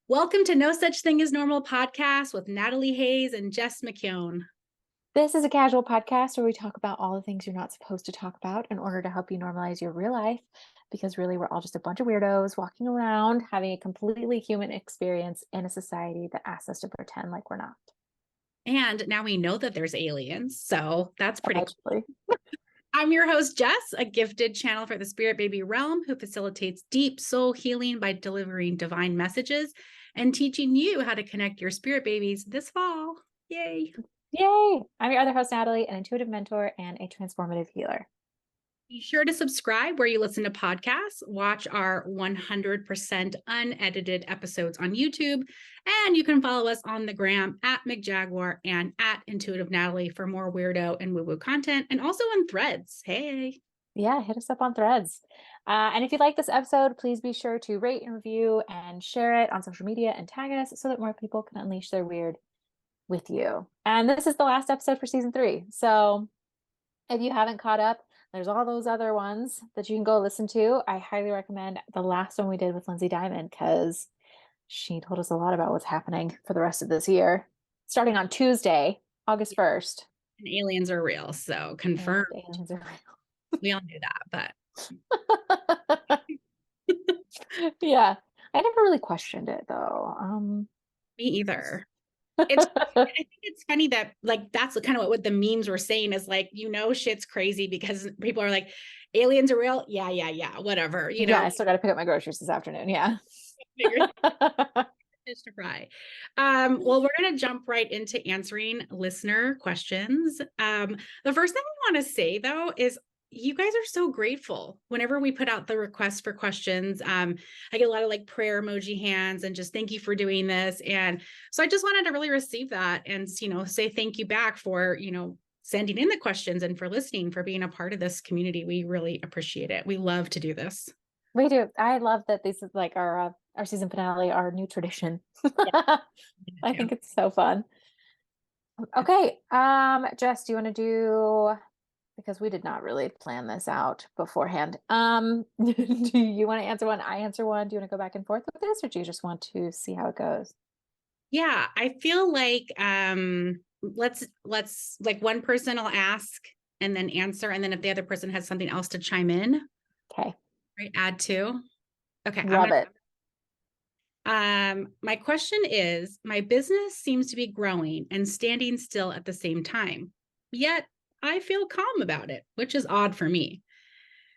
Welcome to No Such Thing as Normal podcast with Natalie Hayes and Jess McKeown. This is a casual podcast where we talk about all the things you're not supposed to talk about in order to help you normalize your real life, because really we're all just a bunch of weirdos walking around having a completely human experience in a society that asks us to pretend like we're not. And now we know that there's aliens, so that's pretty Allegedly. cool. I'm your host, Jess, a gifted channel for the spirit baby realm who facilitates deep soul healing by delivering divine messages and teaching you how to connect your spirit babies this fall. Yay. Yay! I'm your other host, Natalie, an intuitive mentor and a transformative healer. Be sure to subscribe where you listen to podcasts, watch our 100% unedited episodes on YouTube, and you can follow us on the gram at McJaguar and at Intuitive Natalie for more weirdo and woo-woo content, and also on Threads. Hey. Yeah, hit us up on Threads. And if you like this episode, please be sure to rate and review and share it on social media and tag us so that more people can unleash their weird with you. And this is the last episode for season 3. So if you haven't caught up, there's all those other ones that you can go listen to. I highly recommend the last one we did with Lindsay Diamond because she told us a lot about what's happening for the rest of this year, starting on Tuesday, August 1st. And aliens are real, so confirmed. Aliens are real. We all knew that, but yeah, I never really questioned it though. Me either. I think it's funny that that's kind of what the memes were saying is shit's crazy because people are like, aliens are real. Yeah, whatever. Yeah, I still got to pick up my groceries this afternoon. Yeah. Fish to fry. Well, we're going to jump right into answering listener questions. The first thing I want to say though is you guys are so grateful whenever we put out the request for questions. I get a lot of prayer emoji hands and just thank you for doing this. And so I just wanted to really receive that and, say thank you back for, sending in the questions and for listening, for being a part of this community. We really appreciate it. We love to do this. We do. I love that this is like our season finale, our new tradition. Yeah. I think it's so fun. Okay. Jess, do you want to do, because we did not really plan this out beforehand. Do you want to answer one? I answer one. Do you want to go back and forth with this, or do you just want to see how it goes? Yeah, I feel like let's like one person will ask and then answer, and then if the other person has something else to chime in, okay, right, add to. Okay, love it. My question is, my business seems to be growing and standing still at the same time, yet I feel calm about it, which is odd for me.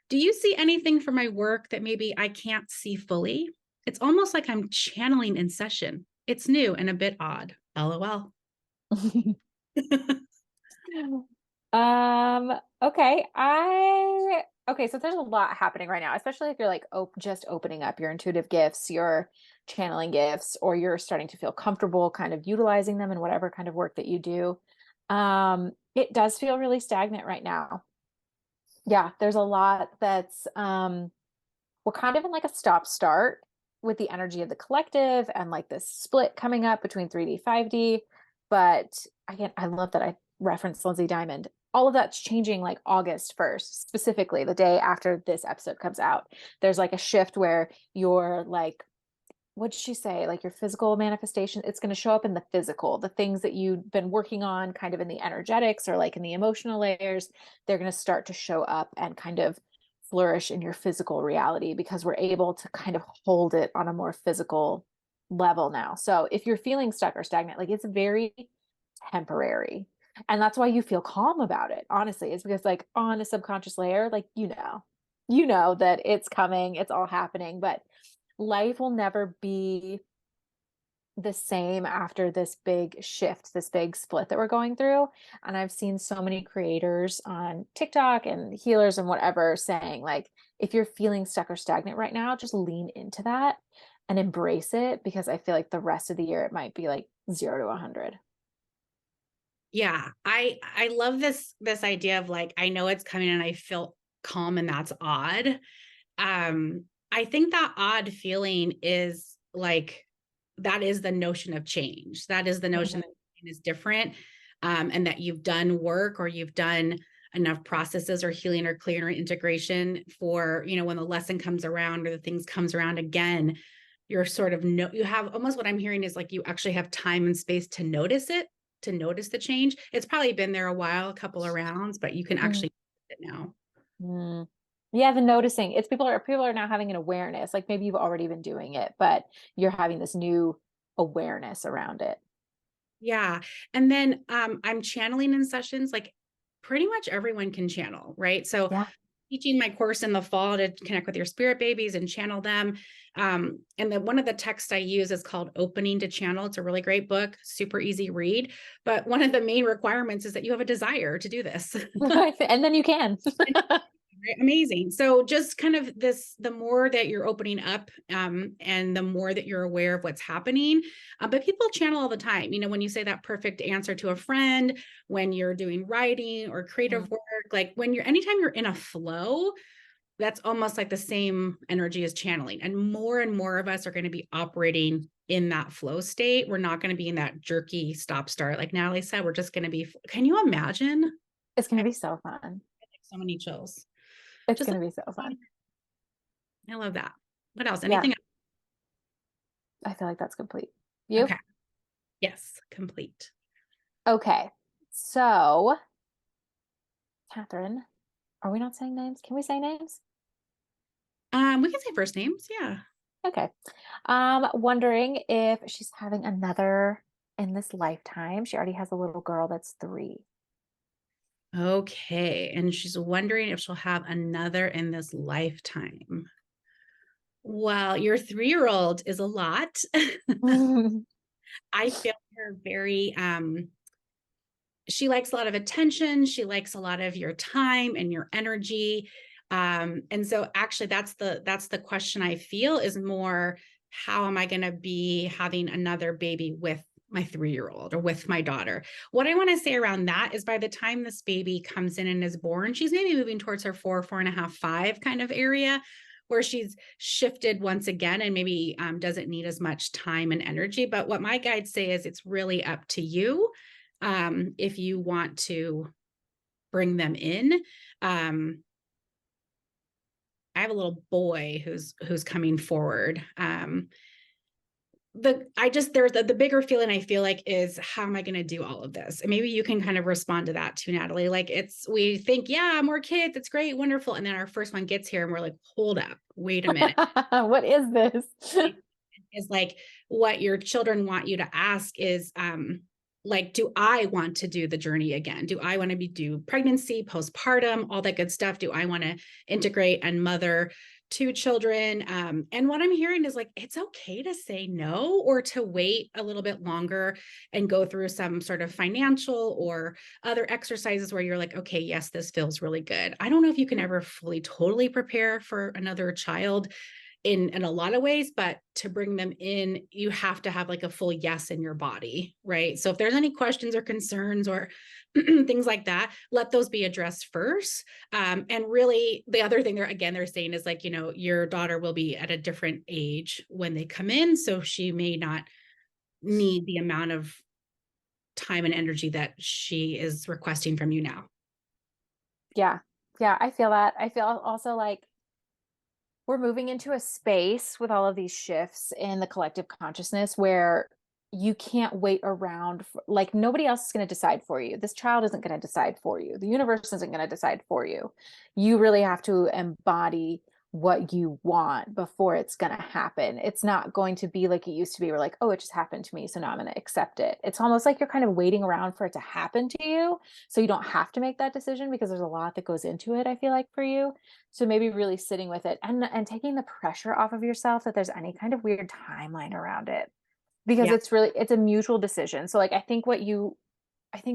Do you see anything for my work that maybe I can't see fully? It's almost like I'm channeling in session. It's new and a bit odd. LOL. Okay. Okay, so there's a lot happening right now, especially if you're like just opening up your intuitive gifts, your channeling gifts, or you're starting to feel comfortable kind of utilizing them in whatever kind of work that you do. It does feel really stagnant right now. Yeah, there's a lot that's we're kind of in like a stop start with the energy of the collective and like this split coming up between 3D, 5D. But again, I love that I referenced Lindsay Diamond. All of that's changing like August 1st, specifically the day after this episode comes out. There's like a shift where you're like, what did she say? Like your physical manifestation, it's going to show up in the physical, the things that you've been working on kind of in the energetics or like in the emotional layers, they're going to start to show up and kind of flourish in your physical reality because we're able to kind of hold it on a more physical level now. So if you're feeling stuck or stagnant, like it's very temporary. And that's why you feel calm about it. Honestly, it's because like on a subconscious layer, like, you know that it's coming, it's all happening, but life will never be the same after this big shift, this big split that we're going through. And I've seen so many creators on TikTok and healers and whatever saying like, if you're feeling stuck or stagnant right now, just lean into that and embrace it, because I feel like the rest of the year, it might be like 0 to 100. Yeah, I love this idea of like, I know it's coming and I feel calm, and that's odd. I think that odd feeling is like, that is the notion of change. That is the notion that is different, and that you've done work or you've done enough processes or healing or clearing or integration for, when the lesson comes around or the things comes around again, you're sort of you have almost what I'm hearing is like you actually have time and space to notice it, to notice the change. It's probably been there a while, a couple of rounds, but you can Mm. actually it now. Mm. Yeah, the noticing. It's people are now having an awareness. Like maybe you've already been doing it, but you're having this new awareness around it. Yeah. And then I'm channeling in sessions, like pretty much everyone can channel, right? So Yeah. teaching my course in the fall to connect with your spirit babies and channel them. And then one of the texts I use is called Opening to Channel. It's a really great book, super easy read. But one of the main requirements is that you have a desire to do this. And then you can. Right? Amazing. So just kind of this, the more that you're opening up and the more that you're aware of what's happening, but people channel all the time. You know, when you say that perfect answer to a friend, when you're doing writing or creative Mm. work, like when you're, anytime you're in a flow, that's almost like the same energy as channeling. And more of us are going to be operating in that flow state. We're not going to be in that jerky stop start. Like Natalie said, we're just going to be, can you imagine? It's I gonna be so fun. like so many chills. It's Just gonna like, be so fun. I love that. What else? Yeah, Anything else? I feel like that's complete. You? Okay. Yes, complete. Okay. So, Catherine, are we not saying names? Can we say names? We can say first names. Yeah. Okay. Wondering if she's having another in this lifetime. She already has a little girl that's 3. Okay. And she's wondering if she'll have another in this lifetime. Well, your 3-year-old is a lot. I feel her very she likes a lot of attention. She likes a lot of your time and your energy. And so actually that's the question I feel is more, how am I going to be having another baby with my 3-year-old or with my daughter? What I want to say around that is by the time this baby comes in and is born, she's maybe moving towards her 4.5, 5 kind of area where she's shifted once again and maybe doesn't need as much time and energy. But what my guides say is it's really up to you if you want to bring them in. I have a little boy who's coming forward. There's the bigger feeling I feel like is, how am I going to do all of this? And maybe you can kind of respond to that too, Natalie. Like we think, yeah, more kids, it's great, wonderful. And then our first one gets here and we're like, hold up, wait a minute. What is this? Is like, what your children want you to ask is, like, do I want to do the journey again? Do I want to do pregnancy, postpartum, all that good stuff? Do I want to integrate and mother 2 children? And what I'm hearing is like, it's okay to say no or to wait a little bit longer and go through some sort of financial or other exercises where you're like, okay, yes, this feels really good. I don't know if you can ever fully, totally prepare for another child in a lot of ways, but to bring them in, you have to have like a full yes in your body, right? So if there's any questions or concerns or things like that, let those be addressed first. And really the other thing they're saying is like, you know, your daughter will be at a different age when they come in, so she may not need the amount of time and energy that she is requesting from you now. Yeah. Yeah, I feel that. I feel also like we're moving into a space with all of these shifts in the collective consciousness where you can't wait around like nobody else is going to decide for you. This child isn't going to decide for you. The universe isn't going to decide for you. You really have to embody what you want before it's going to happen. It's not going to be like it used to be, where like, oh, it just happened to me, so now I'm going to accept it. It's almost like you're kind of waiting around for it to happen to you so you don't have to make that decision, because there's a lot that goes into it, I feel like, for you. So maybe really sitting with it and taking the pressure off of yourself that there's any kind of weird timeline around it, because Yeah. it's a mutual decision. So like I think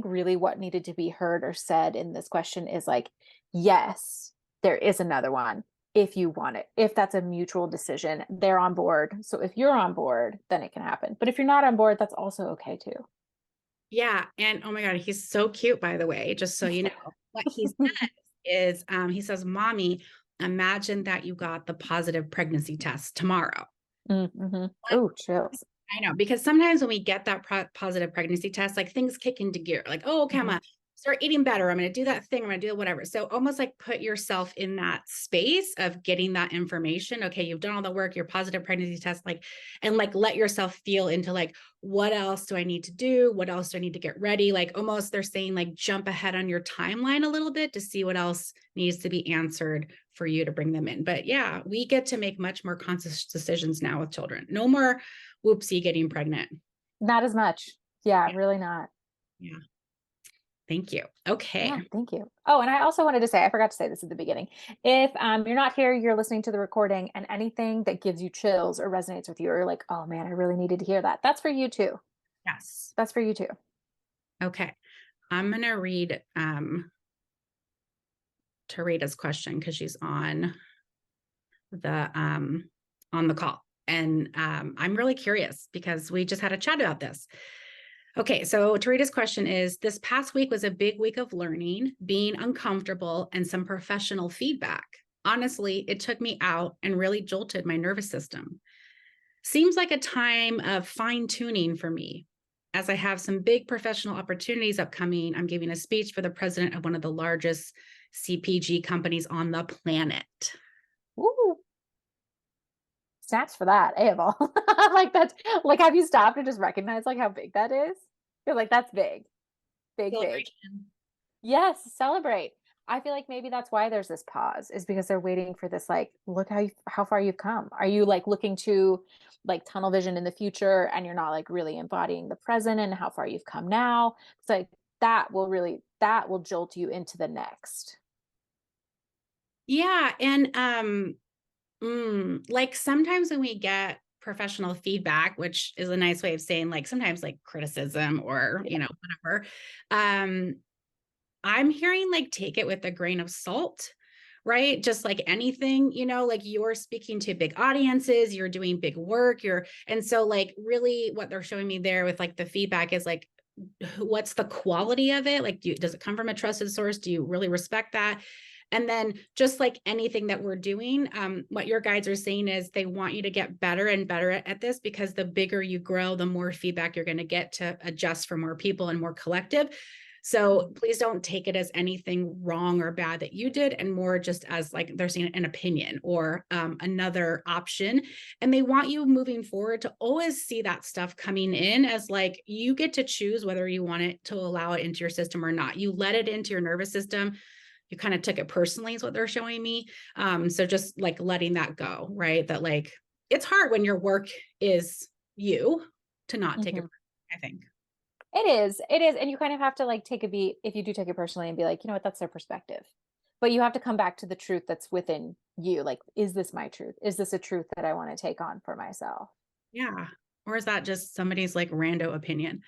really what needed to be heard or said in this question is like, yes, there is another one if you want it. If that's a mutual decision, they're on board. So if you're on board, then it can happen. But if you're not on board, that's also okay too. Yeah. And oh my God, he's so cute, by the way, just so you know. What he says is, he says, Mommy, imagine that you got the positive pregnancy test tomorrow. Mm-hmm. Oh, chills. I know, because sometimes when we get that positive pregnancy test, like things kick into gear, like, oh, okay, Mm-hmm. start eating better. I'm going to do that thing. I'm going to do whatever. So almost like put yourself in that space of getting that information. Okay, you've done all the work, your positive pregnancy test, like, and like let yourself feel into like, what else do I need to do? What else do I need to get ready? Like almost they're saying like jump ahead on your timeline a little bit to see what else needs to be answered for you to bring them in. But yeah, we get to make much more conscious decisions now with children. No more whoopsie getting pregnant. Not as much. Yeah, Yeah. really not. Yeah. Thank you. Okay. Yeah, thank you. Oh, and I also wanted to say, I forgot to say this at the beginning. If you're not here, you're listening to the recording, and anything that gives you chills or resonates with you, or you're like, oh man, I really needed to hear that. That's for you too. Yes. That's for you too. Okay. I'm going to read Tarita's question because she's on the call. And I'm really curious because we just had a chat about this. Okay, so Tarita's question is, this past week was a big week of learning, being uncomfortable, and some professional feedback. Honestly, it took me out and really jolted my nervous system. Seems like a time of fine tuning for me. As I have some big professional opportunities upcoming, I'm giving a speech for the president of one of the largest CPG companies on the planet. Ooh, snaps for that, A of all. Like that's like, have you stopped and just recognized like how big that is? You're like, that's big, big, big. Celebration. Yes, celebrate. I feel like maybe that's why there's this pause, is because they're waiting for this, like, look how far you've come. Are you like looking to like tunnel vision in the future and you're not like really embodying the present and how far you've come now? It's like that will jolt you into the next. Yeah, and like sometimes when we get professional feedback, which is a nice way of saying like sometimes like criticism or Yeah. whatever, um, I'm hearing like take it with a grain of salt, right? Just like anything, like you're speaking to big audiences, you're doing big work, and so like really what they're showing me there with like the feedback is like, what's the quality of it? Like, does it come from a trusted source? Do you really respect that? And then just like anything that we're doing, what your guides are saying is they want you to get better and better at this, because the bigger you grow, the more feedback you're going to get to adjust for more people and more collective. So please don't take it as anything wrong or bad that you did, and more just as like they're saying an opinion or another option. And they want you moving forward to always see that stuff coming in as like you get to choose whether you want it to allow it into your system or not. You let it into your nervous system. You kind of took it personally is what they're showing me. So just like letting that go, right? That like it's hard when your work is you to not take it, Mhm. I think. It is. It is. And you kind of have to like take a beat if you do take it personally and be like, you know what, that's their perspective. But you have to come back to the truth that's within you. Like, is this my truth? Is this a truth that I want to take on for myself? Yeah. Or is that just somebody's like rando opinion?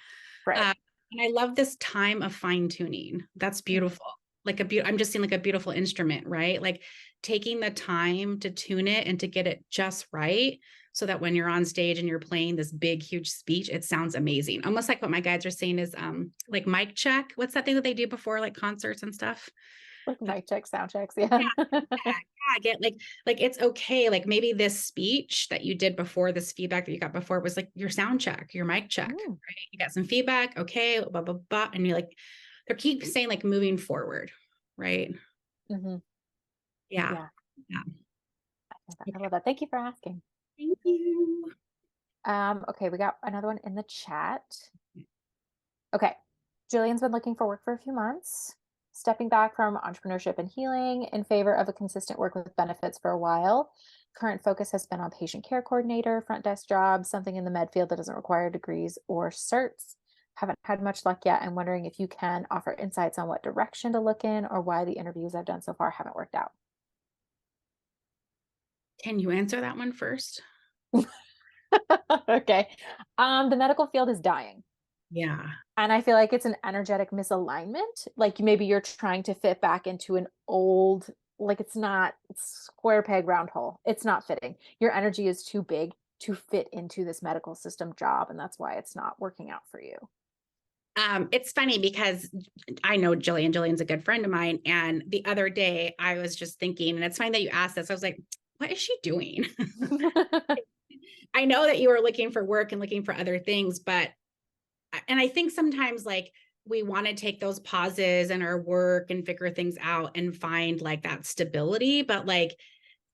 Right. And I love this time of fine tuning. That's Mhm. beautiful. Like I'm just seeing like a beautiful instrument, right? Like taking the time to tune it and to get it just right, so that when you're on stage and you're playing this big, huge speech, it sounds amazing. Almost like what my guides are saying is like mic check. What's that thing that they do before like concerts and stuff? Like The mic check, sound checks. Yeah. yeah, get like it's okay. Like maybe this speech that you did before, this feedback that you got before was like your sound check, your mic check, Mm. right? You got some feedback, okay, blah, blah, blah. And you're like, they keep saying like moving forward, right? Hmm. Yeah. Yeah. Yeah. I Okay. love that. Thank you for asking. Thank you. Okay, we got another one in the chat. Okay. Jillian's been looking for work for a few months, stepping back from entrepreneurship and healing in favor of a consistent work with benefits for a while. Current focus has been on patient care coordinator, front desk jobs, something in the med field that doesn't require degrees or certs. Haven't had much luck yet. I'm wondering if you can offer insights on what direction to look in or why the interviews I've done so far haven't worked out. Can you answer that one first? Okay. The medical field is dying. Yeah. And I feel like it's an energetic misalignment. Like maybe you're trying to fit back into an old, like it's square peg, round hole. It's not fitting. Your energy is too big to fit into this medical system job. And that's why it's not working out for you. It's funny because I know Jillian. Jillian's a good friend of mine. And the other day I was just thinking, and it's funny that you asked this. I was like, what is she doing? I know that you are looking for work and looking for other things, but and I think sometimes like we want to take those pauses in our work and figure things out and find like that stability, but like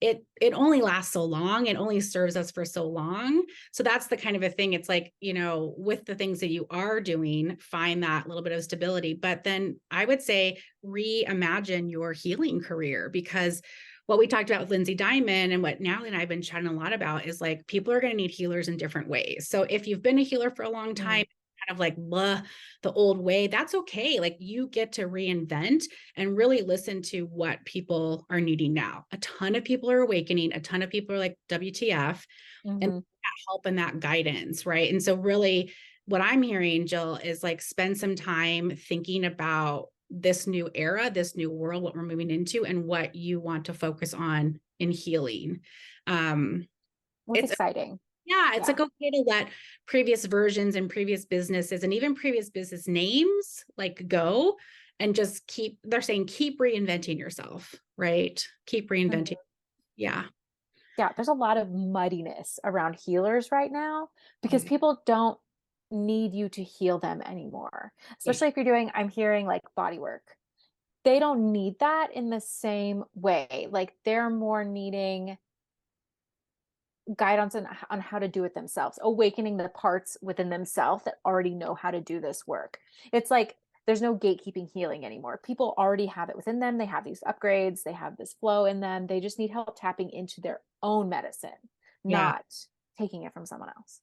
it only lasts so long. It only serves us for so long. So that's the kind of a thing. It's like, with the things that you are doing, find that little bit of stability. But then I would say reimagine your healing career, because what we talked about with Lindsay Diamond and what Natalie and I have been chatting a lot about is like people are going to need healers in different ways. So if you've been a healer for a long time, kind of like the old way, that's okay. Like you get to reinvent and really listen to what people are needing now. A ton of people are awakening. A ton of people are like, WTF, and that help and that guidance, right? And so really what I'm hearing, Jill, is like spend some time thinking about this new era, this new world, what we're moving into, and what you want to focus on in healing. What's exciting. It's like okay to let previous versions and previous businesses and even previous business names like go and just keep reinventing yourself, right? Keep reinventing. Yeah. Yeah. There's a lot of muddiness around healers right now because people don't need you to heal them anymore. Especially if I'm hearing like body work. They don't need that in the same way. Like they're more needing guidance on how to do it themselves, awakening the parts within themselves that already know how to do this work. It's like there's no gatekeeping healing anymore. People already have it within them. They have these upgrades, they have this flow in them. They just need help tapping into their own medicine, not taking it from someone else.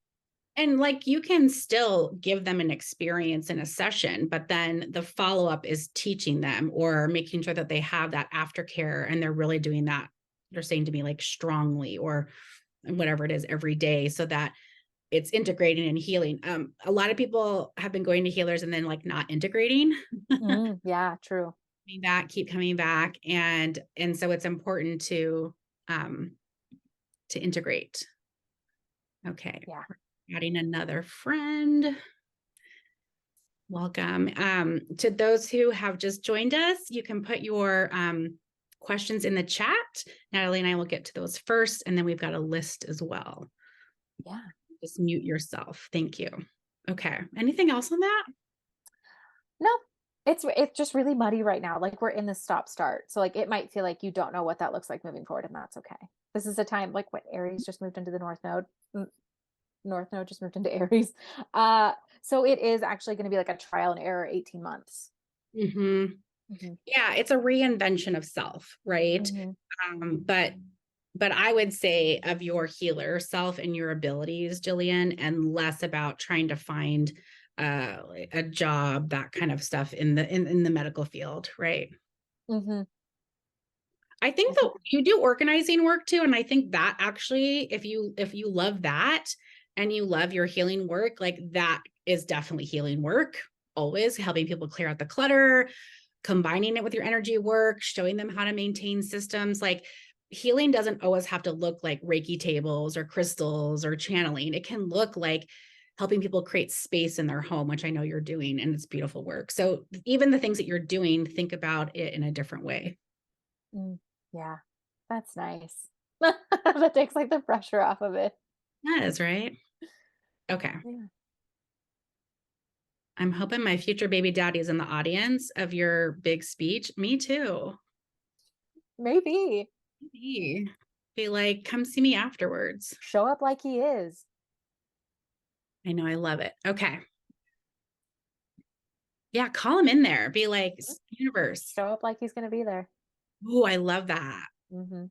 And like you can still give them an experience in a session, but then the follow-up is teaching them or making sure that they have that aftercare and they're really doing that. They're saying to me like strongly or whatever it is every day, so that it's integrating and healing. A lot of people have been going to healers and then like not integrating. Yeah, true. Keep coming back. And so it's important to integrate. Okay. Yeah. Adding another friend. Welcome. To those who have just joined us, you can put your questions in the chat. Natalie and I will get to those first, and then we've got a list as well. Yeah. Just mute yourself. Thank you. Okay. Anything else on that? No, it's just really muddy right now. Like we're in the stop start. So like it might feel like you don't know what that looks like moving forward, and that's okay. This is a time like what Aries just moved into the North Node. North Node just moved into Aries. So it is actually going to be like a trial and error 18 months. Yeah, it's a reinvention of self, right? But I would say of your healer self and your abilities, Jillian, and less about trying to find a job, that kind of stuff in the medical field, right? I think that you do organizing work too, and I think that actually, if you love that and you love your healing work, like that is definitely healing work. Always helping people clear out the clutter, combining it with your energy work, showing them how to maintain systems. Like healing doesn't always have to look like Reiki tables or crystals or channeling. It can look like helping people create space in their home, which I know you're doing, and it's beautiful work. So even the things that you're doing, think about it in a different way. Yeah, that's nice. That takes like the pressure off of it. That is right. Okay. Yeah. I'm hoping my future baby daddy is in the audience of your big speech. Me too. Maybe. Be like, come see me afterwards. Show up like he is. I know. I love it. Okay. Yeah. Call him in there. Be like, universe. Show up like he's going to be there. Oh, I love that. Ooh,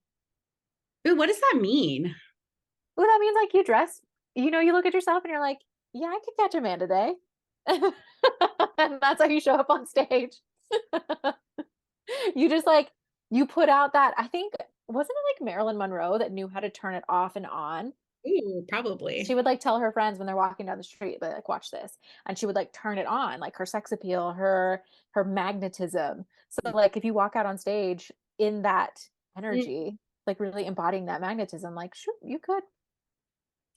what does that mean? Oh, that means like you dress, you look at yourself and you're like, yeah, I could catch a man today. And that's how you show up on stage. You just like, you put out that, I think, wasn't it like Marilyn Monroe that knew how to turn it off and on? Ooh, probably. She would like tell her friends when they're walking down the street, but like, watch this. And she would like turn it on, like her sex appeal, her magnetism. So like if you walk out on stage in that energy, like really embodying that magnetism, like shoot, you could.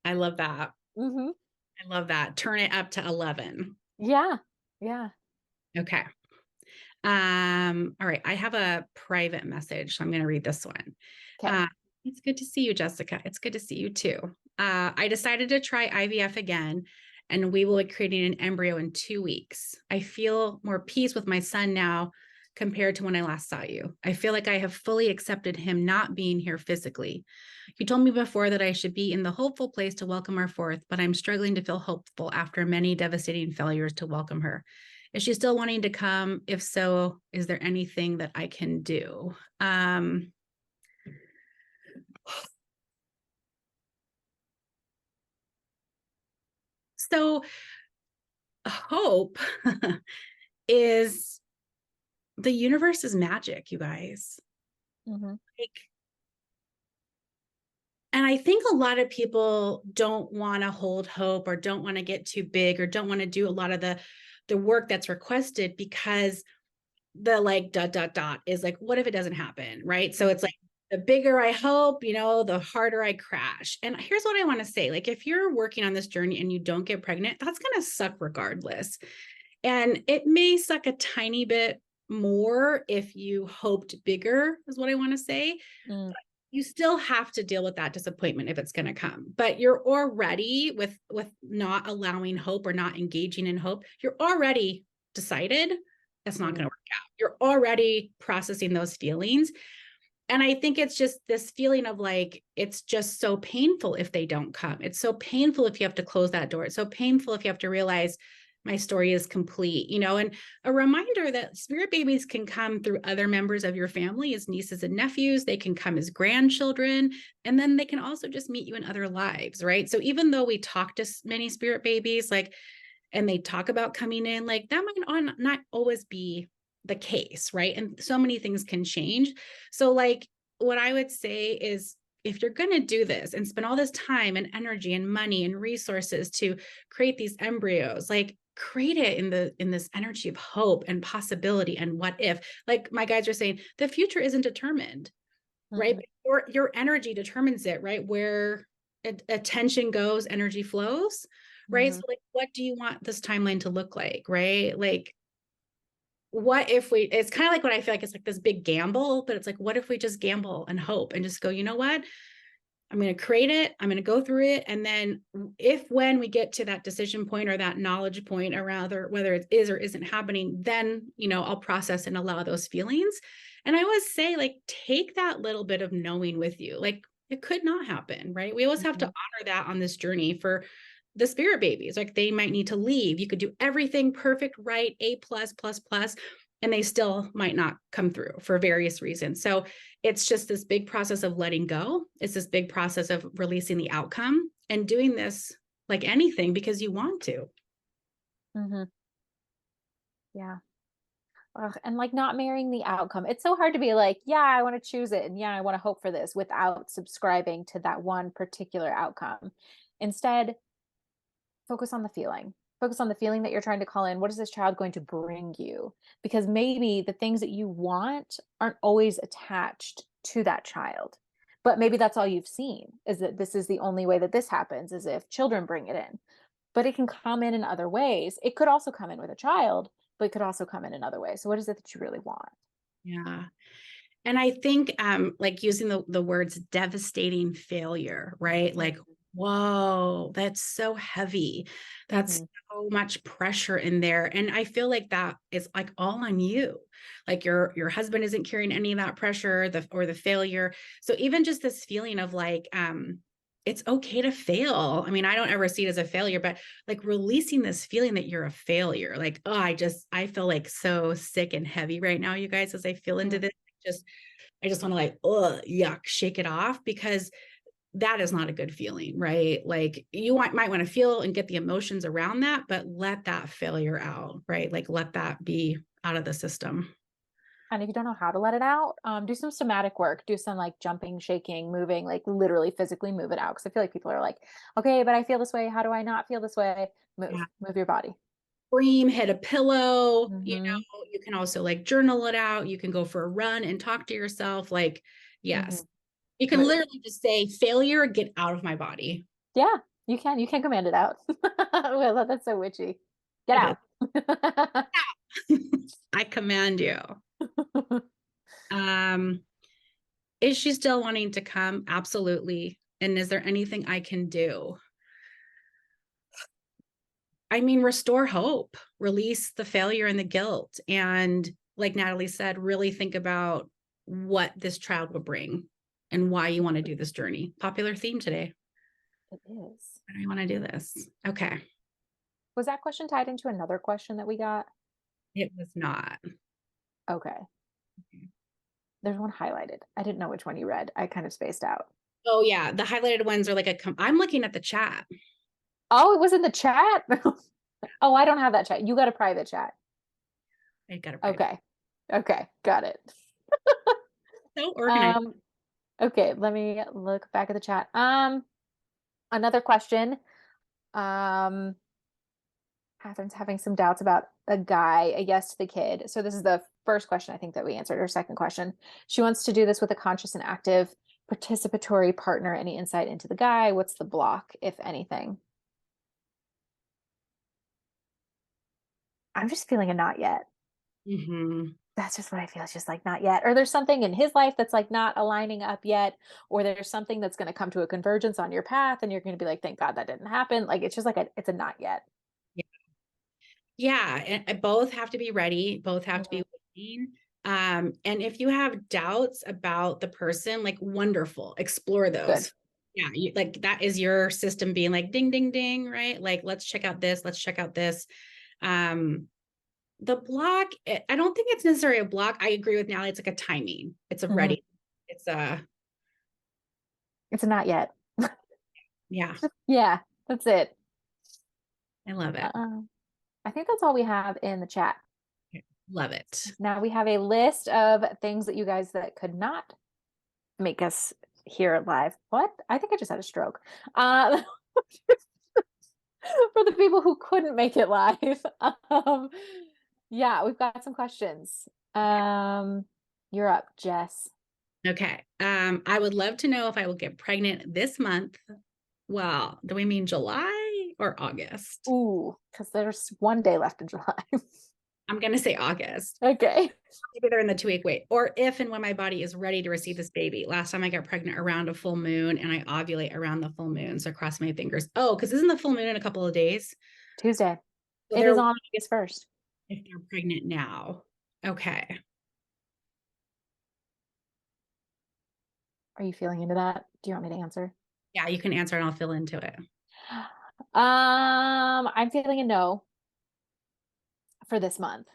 I love that. I love that. Turn it up to 11. Yeah. Yeah. Okay. All right. I have a private message, so I'm going to read this one. Okay. It's good to see you, Jessica. It's good to see you too. I decided to try IVF again and we will be creating an embryo in 2 weeks. I feel more peace with my son now compared to when I last saw you. I feel like I have fully accepted him not being here physically. You told me before that I should be in the hopeful place to welcome our fourth, but I'm struggling to feel hopeful after many devastating failures to welcome her. Is she still wanting to come? If so, is there anything that I can do? So hope is the universe is magic, you guys. Mm-hmm. Like, and I think a lot of people don't want to hold hope or don't want to get too big or don't want to do a lot of the work that's requested because the like dot is like, what if it doesn't happen? Right. So it's like the bigger I hope, the harder I crash. And here's what I want to say. Like, if you're working on this journey and you don't get pregnant, that's going to suck regardless. And it may suck a tiny bit more if you hoped bigger, is what I want to say. Mm. You still have to deal with that disappointment if it's going to come, but you're already with not allowing hope or not engaging in hope, you're already decided that's not going to work out. You're already processing those feelings. And I think it's just this feeling of like, it's just so painful if they don't come. It's so painful if you have to close that door. It's so painful if you have to realize my story is complete, and a reminder that spirit babies can come through other members of your family as nieces and nephews. They can come as grandchildren, and then they can also just meet you in other lives, right? So even though we talk to many spirit babies, like, and they talk about coming in, like that might not always be the case, right? And so many things can change. So like what I would say is, if you're going to do this and spend all this time and energy and money and resources to create these embryos, like create it in this energy of hope and possibility and what if. Like my guys are saying, the future isn't determined, right? Your energy determines it, right? Where attention goes, energy flows, right? Mm-hmm. So like, what do you want this timeline to look like, right? Like, what if it's kind of like what I feel like it's like this big gamble, but it's like, what if we just gamble and hope and just go, you know what? I'm going to create it. I'm going to go through it. And then when we get to that decision point or that knowledge point around whether it is or isn't happening, then, I'll process and allow those feelings. And I always say, like, take that little bit of knowing with you. Like, it could not happen, right? We always have to honor that on this journey for the spirit babies. Like, they might need to leave. You could do everything perfect, right? A plus, plus, plus, and they still might not come through for various reasons. So it's just this big process of letting go. It's this big process of releasing the outcome and doing this like anything because you want to. Mm-hmm. Yeah. Ugh, and like not marrying the outcome. It's so hard to be like, yeah, I want to choose it. And yeah, I want to hope for this without subscribing to that one particular outcome. Instead, focus on the feeling. Focus on the feeling that you're trying to call in. What is this child going to bring you? Because maybe the things that you want aren't always attached to that child. But maybe that's all you've seen, is that this is the only way that this happens, is if children bring it in. But it can come in other ways. It could also come in with a child, but it could also come in other ways. So what is it that you really want? Yeah. And I think like using the words devastating failure, right? Like, whoa, that's so heavy. That's Mm-hmm. so much pressure in there. And I feel like that is like all on you. Like your husband isn't carrying any of that pressure, or the failure. So even just this feeling of like, it's okay to fail. I mean, I don't ever see it as a failure, but like releasing this feeling that you're a failure. Like, oh, I feel like so sick and heavy right now, you guys, as I feel into this. Just I just want to like, oh, yuck, shake it off, because that is not a good feeling, right? Like you might want to feel and get the emotions around that, but let that failure out, right? Like let that be out of the system. And if you don't know how to let it out, do some somatic work, do some like jumping, shaking, moving, like literally physically move it out. Cause I feel like people are like, okay, but I feel this way. How do I not feel this way? Yeah. Move your body. Scream, hit a pillow, Mm-hmm. you can also like journal it out. You can go for a run and talk to yourself. Like, Mm-hmm. yes, you can Move. literally just say, failure, get out of my body. Yeah, you can command it out. Well, that's so witchy. Get It out. is. I command you. Um, Is she still wanting to come? Absolutely. And is there anything I can do? I mean, restore hope, release the failure and the guilt. And like Natalie said, really think about what this child will bring and why you want to do this journey. Popular theme today. It is. Why do I want to do this? Okay. Was that question tied into another question that we got? It was not. Okay. There's one highlighted. I didn't know which one you read. I kind of spaced out. Oh, yeah. The highlighted ones are like I'm looking at the chat. Oh, it was in the chat? Oh, I don't have that chat. You got a private chat. I got a Okay. Okay. Got it. So organized. Okay, let me look back at the chat. Another question. Um, Catherine's having some doubts about a guy, a yes to the kid. So this is the first question I think that we answered, or second question. She wants to do this with a conscious and active participatory partner. Any insight into the guy? What's the block, if anything? I'm just feeling a not yet. Mm-hmm. That's just what I feel. It's just like not yet. Or there's something in his life that's like not aligning up yet. Or there's something that's going to come to a convergence on your path and you're going to be like, thank God that didn't happen. Like it's just like it's a not yet. Yeah, and both have to be ready, both have to Mhm. be waiting. And if you have doubts about the person, like wonderful, explore Good. those. Yeah, like that is your system being like ding, ding, ding, right? Like let's check out this, let's check out this. The block, I don't think it's necessarily a block. I agree with Natalie. It's like a timing. It's a Mhm. ready. It's a It's a not yet. yeah. Yeah, that's it. I love it. I think that's all we have in the chat. Love it. Now we have a list of things that you guys that could not make us hear it live. What? I think I just had a stroke. Uh, for the people who couldn't make it live. Um, yeah, we've got some questions. You're up, Jess. Okay. I would love to know if I will get pregnant this month. Well, do we mean July or August? Ooh, because there's one day left in July. I'm going to say August. Okay. Maybe they're in the 2-week wait, or if and when my body is ready to receive this baby. Last time I got pregnant around a full moon and I ovulate around the full moon. So cross my fingers. Oh, because isn't the full moon in a couple of days? Tuesday. So It they're is on August 1st. if they're pregnant now. Okay. Are you feeling into that? Do you want me to answer? Yeah, you can answer and I'll fill into it. I'm feeling a no for this month.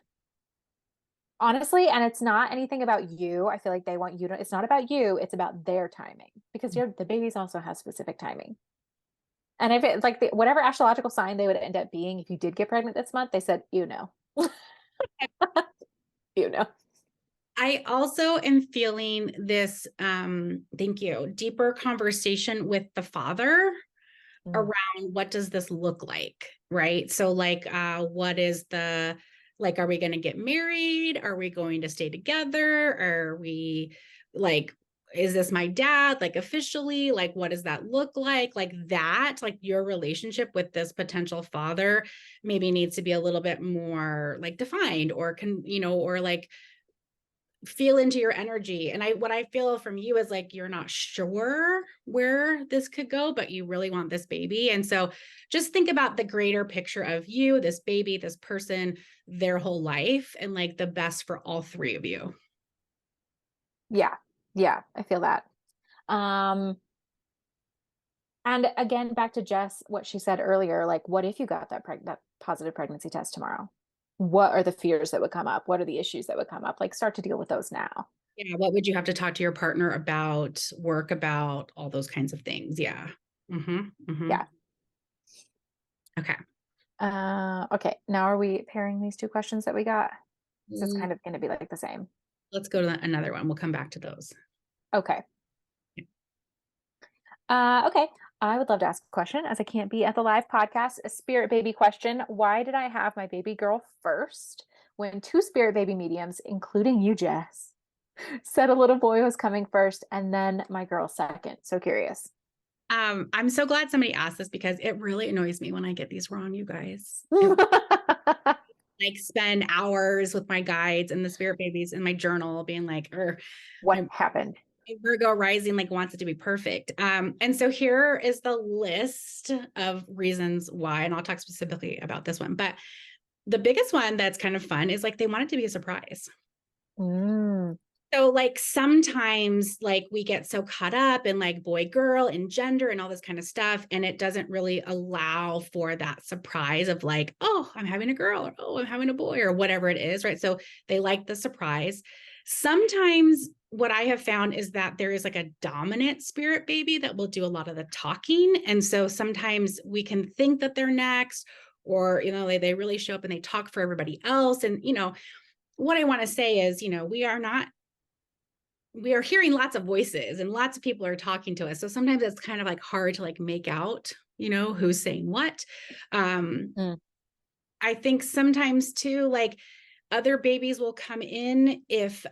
Honestly, and it's not anything about you. I feel like they want you to, it's not about you, it's about their timing because the babies also have specific timing. And if it's like whatever astrological sign they would end up being, if you did get pregnant this month, they said, you know, you know. I also am feeling this, thank you, deeper conversation with the father Mm. around what does this look like, right? So like what is the like, are we going to get married, are we going to stay together, are we like, is this my dad, like officially, like what does that look like that, like your relationship with this potential father maybe needs to be a little bit more like defined or can or like feel into your energy. And what I feel from you is like you're not sure where this could go, but you really want this baby. And so just think about the greater picture of you, this baby, this person, their whole life, and like the best for all three of you. Yeah. Yeah, I feel that. Um, and again, back to Jess, what she said earlier, like, what if you got that positive pregnancy test tomorrow? What are the fears that would come up? What are the issues that would come up? Like, start to deal with those now. Yeah, what would you have to talk to your partner about, work about, all those kinds of things? Yeah. Yeah. Okay. Okay. Now are we pairing these two questions that we got? So it's Mm, kind of going to be like the same. let's go to another one. We'll come back to those. Okay. Okay. I would love to ask a question as I can't be at the live podcast. A spirit baby question. Why did I have my baby girl first when two spirit baby mediums, including you, Jess, said a little boy was coming first and then my girl second? So curious. I'm so glad somebody asked this because it really annoys me when I get these wrong, you guys. Like spend hours with my guides and the spirit babies in my journal being like, What I'm happened? Virgo rising like wants it to be perfect. And so here is the list of reasons why, and I'll talk specifically about this one, but the biggest one that's kind of fun is like they want it to be a surprise. Mm. So like sometimes like we get so caught up in like boy girl and gender and all this kind of stuff, and it doesn't really allow for that surprise of like, oh, I'm having a girl, or oh, I'm having a boy, or whatever it is, right? So they like the surprise. Sometimes what I have found is that there is like a dominant spirit baby that will do a lot of the talking, and so sometimes we can think that they're next, or they really show up and they talk for everybody else. And what I want to say is, we are hearing lots of voices and lots of people are talking to us. So sometimes it's kind of like hard to like make out, who's saying what. Mm. I think sometimes too, like other babies will come in if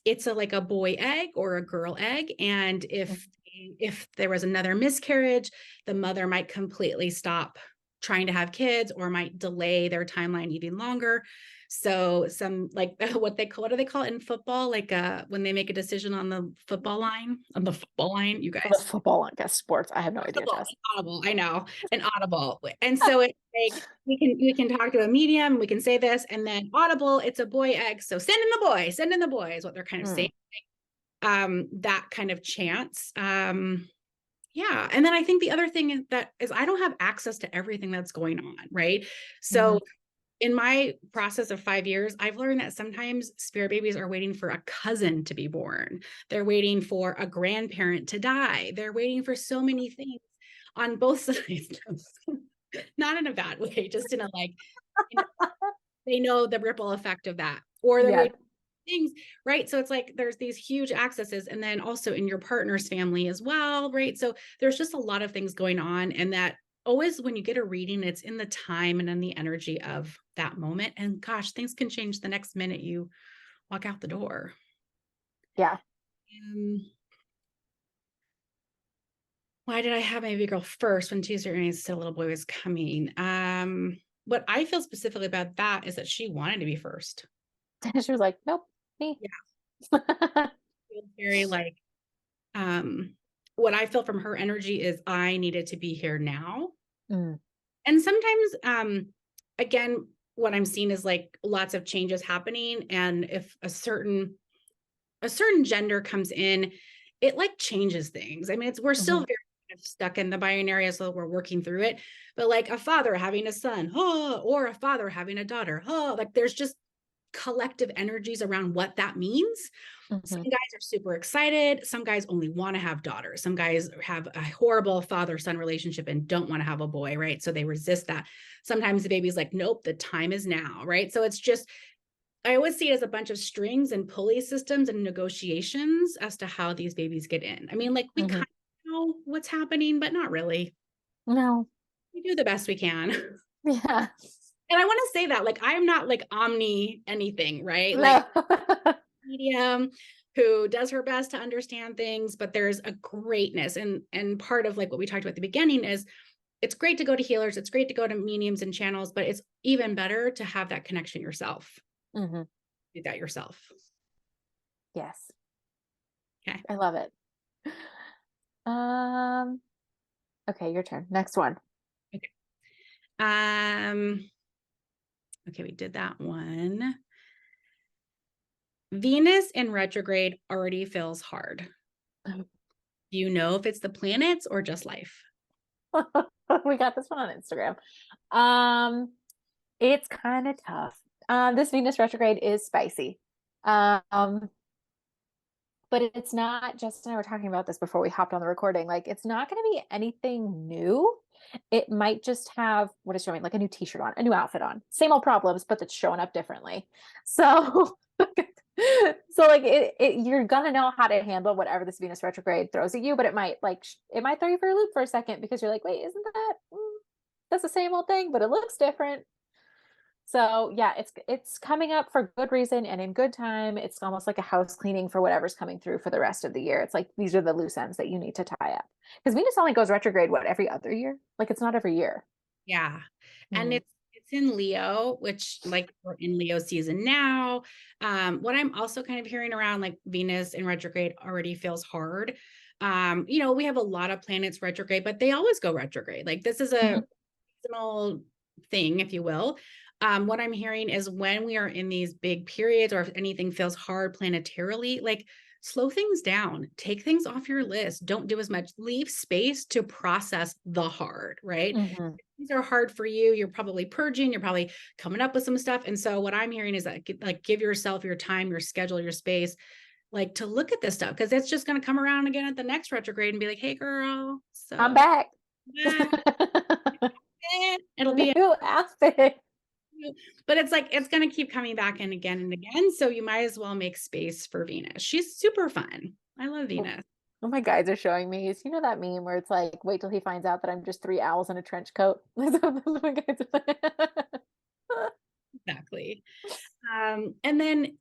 it's like a boy egg or a girl egg. And if there was another miscarriage, the mother might completely stop trying to have kids or might delay their timeline even longer. So some like what do they call it in football? Like when they make a decision on the football line, you The guys. football, I guess, sports. I have no idea, Audible, Jess. audible, I know, an audible. And so it's like we can talk to a medium, we can say this, and then audible, it's a boy egg. So send in the boy is what they're kind of saying. Mm. That kind of chance. Yeah. And then I think the other thing is I don't have access to everything that's going on, right? So Mhm. in my process of 5 years, I've learned that sometimes spirit babies are waiting for a cousin to be born. They're waiting for a grandparent to die. They're waiting for so many things on both sides. Not in a bad way, just in a like, they know the ripple effect of that. Or they're Yeah. waiting for things, right? So it's like there's these huge accesses, and then also in your partner's family as well, right? So there's just a lot of things going on, and that always when you get a reading, it's in the time and in the energy of that moment. And gosh, things can change the next minute you walk out the door. Yeah. Um, why did I have my baby girl first when Tuesday earnings said a little boy was coming? What I feel specifically about that is that she wanted to be first. She was like, nope, me. Yeah, very like what I feel from her energy is I needed to be here now. Mm. And sometimes again, what I'm seeing is like lots of changes happening, and if a certain gender comes in, it like changes things. I mean, we're still Mhm. very kind of stuck in the binary, so we're working through it. But like a father having a son, oh, or a father having a daughter, oh, like there's just collective energies around what that means. Some Mhm. guys are super excited. Some guys only want to have daughters. Some guys have a horrible father-son relationship and don't want to have a boy, right? So they resist that. Sometimes the baby's like, nope, the time is now, right? So it's just, I always see it as a bunch of strings and pulley systems and negotiations as to how these babies get in. I mean, like we kind Mhm. of know what's happening, but not really. No. We do the best we can. Yeah. And I want to say that, like, I'm not like omni anything, right? Like No. medium who does her best to understand things, but there's a greatness. And part of like what we talked about at the beginning is it's great to go to healers, it's great to go to mediums and channels, but it's even better to have that connection yourself. Mhm. Do that yourself. Yes. Okay. I love it. Um, okay, your turn. Next one. Okay. Um, okay, we did that one. Venus in retrograde already feels hard. Do you know if it's the planets or just life? We got this one on Instagram. Um, it's kind of tough. This Venus retrograde is spicy. Um, but it's not, Jess and I were talking about this before we hopped on the recording. Like, it's not going to be anything new. It might just have what is showing, like a new t-shirt on, a new outfit on. Same old problems, but it's showing up differently. So, so like you're gonna know how to handle whatever this Venus retrograde throws at you, but it might it might throw you for a loop for a second because you're like, wait, isn't that that's the same old thing, but it looks different. So yeah, it's coming up for good reason and in good time. It's almost like a house cleaning for whatever's coming through for the rest of the year. It's like these are the loose ends that you need to tie up. Because Venus only goes retrograde what every other year? Like it's not every year. Yeah. And Mm. it's it's in Leo, which like we're in Leo season now. What I'm also kind of hearing around like Venus in retrograde already feels hard. We have a lot of planets retrograde, but they always go retrograde. Like this is a Mhm. seasonal thing, if you will. What I'm hearing is when we are in these big periods or if anything feels hard planetarily, like slow things down, take things off your list, don't do as much, leave space to process the hard, right? Mhm. These are hard for you. You're probably purging, you're probably coming up with some stuff. And so what I'm hearing is that like give yourself your time, your schedule, your space, like to look at this stuff because it's just going to come around again at the next retrograde and be like, hey girl, I'm so back. yeah, it'll be New outfit. but it's like it's going to keep coming back and again. So you might as well make space for Venus. She's super fun. I love Oh, Venus. oh, my guides are showing me. You know that meme where it's like, wait till he finds out that I'm just three owls in a trench coat? That's what my guides are. Exactly. And then,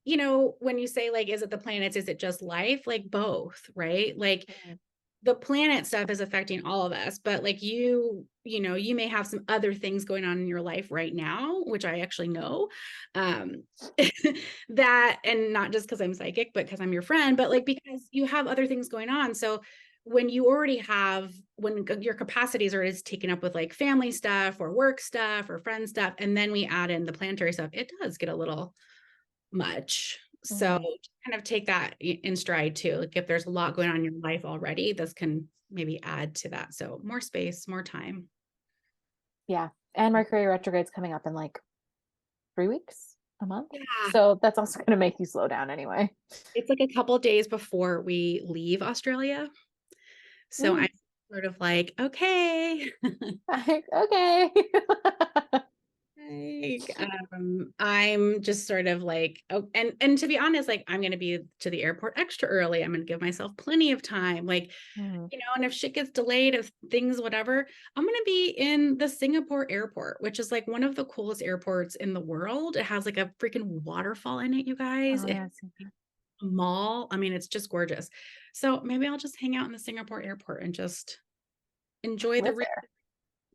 when you say like, is it the planets? Is it just life? Like both, right? Like Mhm. the planet stuff is affecting all of us, but like you may have some other things going on in your life right now, which I actually know. Um, that, and not just because I'm psychic, but because I'm your friend, but like because you have other things going on. So when you already have, when your capacities are is taken up with like family stuff or work stuff or friend stuff, and then we add in the planetary stuff, it does get a little much. So Mhm. kind of take that in stride too. Like if there's a lot going on in your life already, this can maybe add to that. So more space, more time. Yeah. And Mercury retrograde's coming up in like 3 weeks, a month. Yeah. So that's also going to make you slow down anyway. It's like a couple days before we leave Australia. So Mm. I'm sort of like, okay. Okay. Like, I'm just sort of like, oh, and to be honest, like I'm gonna be to the airport extra early. I'm gonna give myself plenty of time. Like, Mhm. and if shit gets delayed, if things, whatever, I'm going to be in the Singapore airport, which is like one of the coolest airports in the world. It has like a freaking waterfall in it, you guys. Oh, It yeah. has a mall. I mean, it's just gorgeous. So maybe I'll just hang out in the Singapore airport and just enjoy Live there.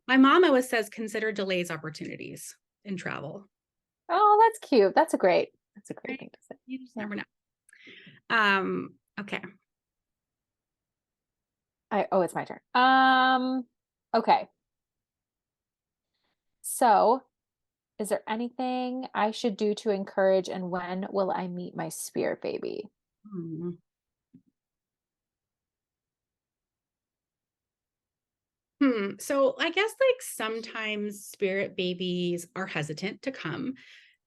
my mom always says, consider delays opportunities in travel. Oh, that's cute. That's a great Right? thing to say. You just Yeah. never know. Okay. Oh, it's my turn. Okay. So, is there anything I should do to encourage and when will I meet my spirit baby? Hmm. So I guess like sometimes spirit babies are hesitant to come.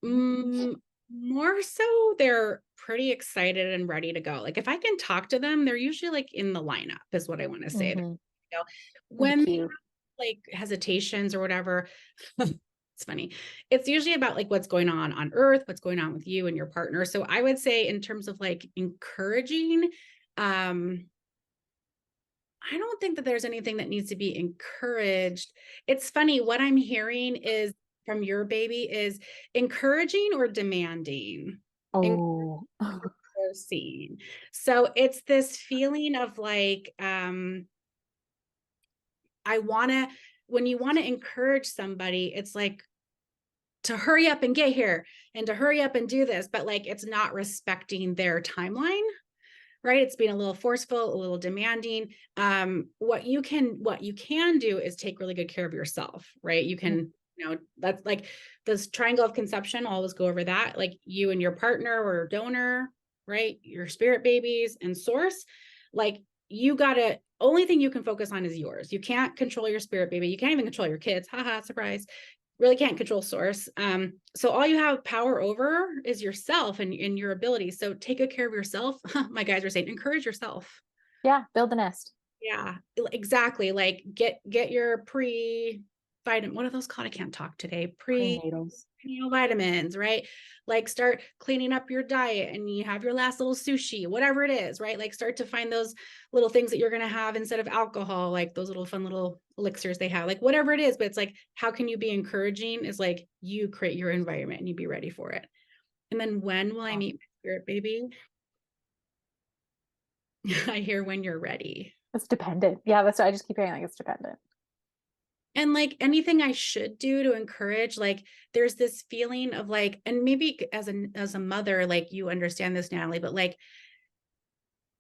Mm, More so, they're pretty excited and ready to go. Like if I can talk to them, they're usually like in the lineup, is what I want to say. Mm-hmm. That'd be When they cute. have like hesitations or whatever, it's funny. It's usually about like what's going on Earth, what's going on with you and your partner. So I would say in terms of like encouraging, um, I don't think that there's anything that needs to be encouraged. It's funny, what I'm hearing is from your baby is encouraging or demanding. Oh. They're seeing. So it's this feeling of like, I want to, when you want to encourage somebody, it's like to hurry up and get here and to hurry up and do this, but like it's not respecting their timeline, right? It's being a little forceful, a little demanding. What you can do is take really good care of yourself, right? You can, that's like this triangle of conception. I'll always go over that. Like you and your partner or donor, right? Your spirit babies and source. Like you gotta, only thing you can focus on is yours. You can't control your spirit baby. You can't even control your kids. Haha, surprise. Really can't control source. So all you have power over is yourself and your abilities. So take good care of yourself. My guys are saying, encourage yourself. Yeah, build the nest. Yeah, exactly. Like get your vitamin. What are those called? I can't talk today. Prenatals. Vitamins, right? Like start cleaning up your diet and you have your last little sushi, whatever it is, right? Like start to find those little things that you're going to have instead of alcohol, like those little fun little elixirs they have, like whatever it is. But it's like, how can you be encouraging is like you create your environment and you be ready for it. And then when will I Oh, meet my spirit baby? I hear when you're ready. it's dependent. Yeah, that's I just keep hearing like it's dependent. And like anything I should do to encourage, like there's this feeling of like, and maybe as a mother, like you understand this, Natalie, but like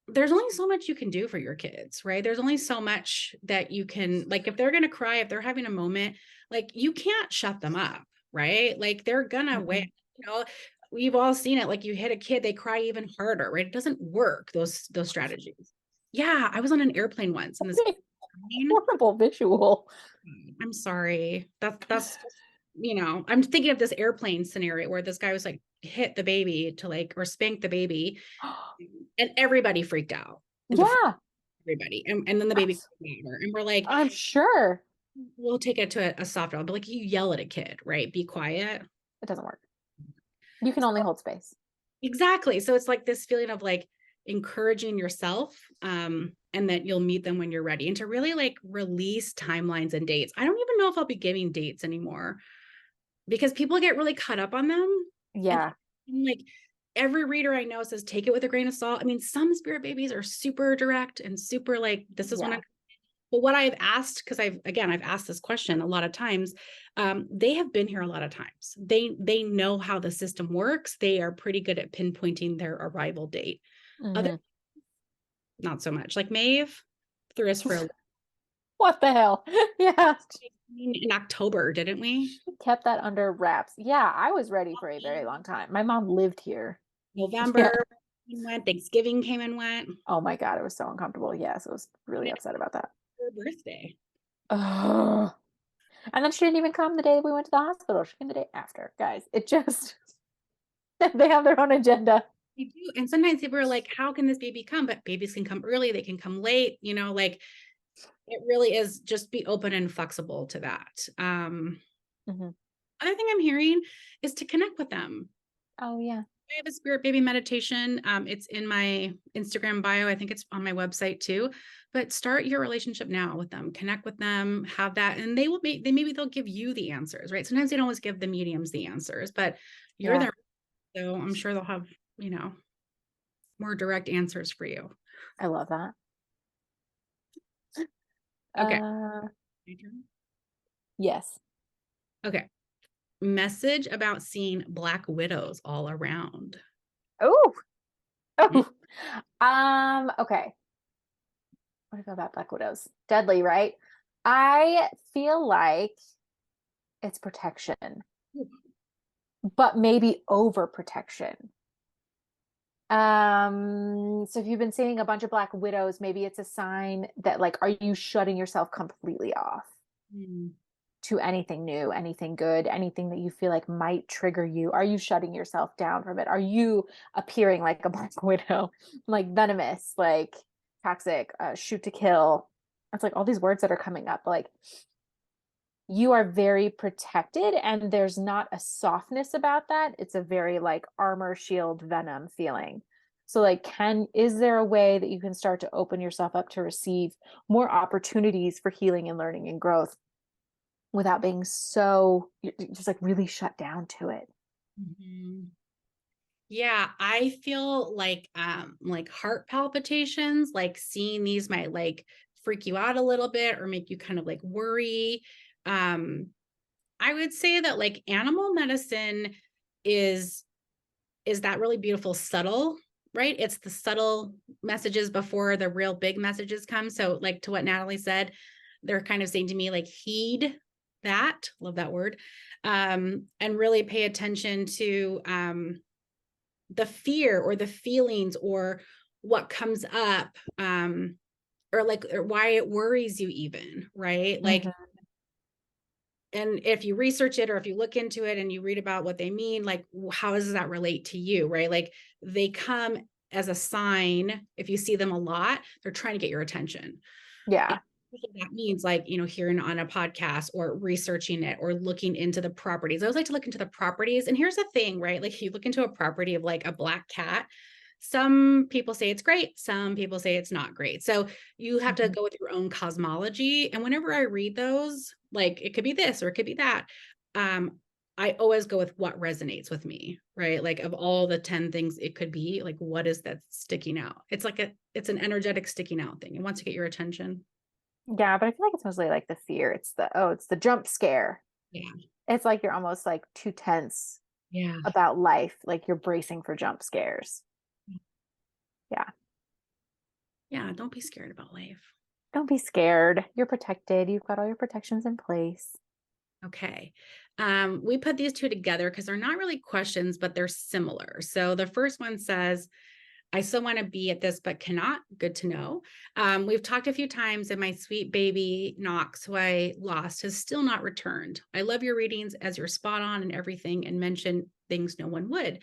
there's only so much you can do for your kids, right? There's only so much that you can, like, if they're going to cry, if they're having a moment, like, you can't shut them up, right? Like, they're gonna win, Mhm. you know. We've all seen it. Like, you hit a kid, they cry even harder, right? It doesn't work, those strategies. Yeah, I was on an airplane once and this What a plane, horrible visual. I'm sorry. That's I'm thinking of this airplane scenario where this guy was like hit the baby to like or spank the baby and everybody freaked out in the Yeah, everybody. And then the I'm, baby and we're like, I'm sure we'll take it to a soft dog, but like you yell at a kid, right? Be quiet. it doesn't work. You can So, only hold space. exactly. So it's like this feeling of like encouraging yourself, and that you'll meet them when you're ready and to really like release timelines and dates. I don't even know if I'll be giving dates anymore because people get really caught up on them. And Yeah, like every reader I know says take it with a grain of salt. I mean, some spirit babies are super direct and super like, this is when yeah. I'm. But what I've asked, because I've asked this question a lot of times, they have been here a lot of times. They know how the system works. They are pretty good at pinpointing their arrival date. Other, Hmm. not so much. Like Maeve threw us for a What the hell? Yeah, in October, didn't we? kept that under wraps. Yeah, I was ready for a very long time. My mom lived here. Yeah. November went, Thanksgiving came and went. Oh my God, it was so uncomfortable. Yes, I was And really it upset about that. was her birthday. Ugh. And then she didn't even come the day we went to the hospital. She came the day after. Guys, it just, they have their own agenda. They do. And sometimes people are like, how can this baby come? But babies can come early, they can come late, like it really is just be open and flexible to that. Hmm. Other thing I'm hearing is to connect with them. Oh, yeah. I have a spirit baby meditation. It's in my Instagram bio. I think it's on my website too. But start your relationship now with them. Connect with them. Have that, and maybe they'll give you the answers. Right? Sometimes they don't always give the mediums the answers, but you're Yeah, there, so I'm sure they'll have more direct answers for you. I love that. Okay. Uh, My turn? yes. Okay. Message about seeing black widows all around. Oh, Mm, oh. Okay. What do you feel about Black Widows? Deadly, right? I feel like it's protection, but maybe overprotection. So if you've been seeing a bunch of Black Widows, maybe it's a sign that like, are you shutting yourself completely off mm, to anything new, anything good, anything that you feel like might trigger you? Are you shutting yourself down from it? Are you appearing like a Black Widow, like venomous, like toxic, shoot to kill? It's like all these words that are coming up, like you are very protected and there's not a softness about that. It's a very like armor, shield, venom feeling. So like is there a way that you can start to open yourself up to receive more opportunities for healing and learning and growth without being so just like really shut down to it? mhm. Yeah, I feel like heart palpitations, like seeing these might like freak you out a little bit or make you kind of like worry. Um, I would say that like animal medicine is is that really beautiful subtle, right? It's the subtle messages before the real big messages come. So like to what Natalie said, they're kind of saying to me like heed that, love that word. And really pay attention to the fear or the feelings or what comes up, or why it worries you even, right? Like, Mhm. and if you research it or if you look into it and you read about what they mean, like how does that relate to you, right? Like they come as a sign. If you see them a lot, they're trying to get your attention. And Yeah. that means like, hearing on a podcast or researching it or looking into the properties. I always like to look into the properties. And here's the thing, right? Like if you look into a property of like a black cat, some people say it's great, some people say it's not great. So you have to Mhm. go with your own cosmology. And whenever I read those, like it could be this or it could be that. Um, I always go with what resonates with me, right? Like of all the 10 things it could be, like what is that sticking out? It's an energetic sticking out thing. It wants to get your attention. Yeah, but I feel like it's mostly like the fear. It's the jump scare. Yeah. It's like you're almost like too tense Yeah. about life, like you're bracing for jump scares. Yeah. Yeah. Don't be scared about life. Don't be scared. You're protected. You've got all your protections in place. Okay. We put these two together because they're not really questions, but they're similar. So the first one says, I still want to be at this, but cannot. Good to know. We've talked a few times, and my sweet baby Knox, who I lost, has still not returned. I love your readings as you're spot on and everything, and mention things no one would.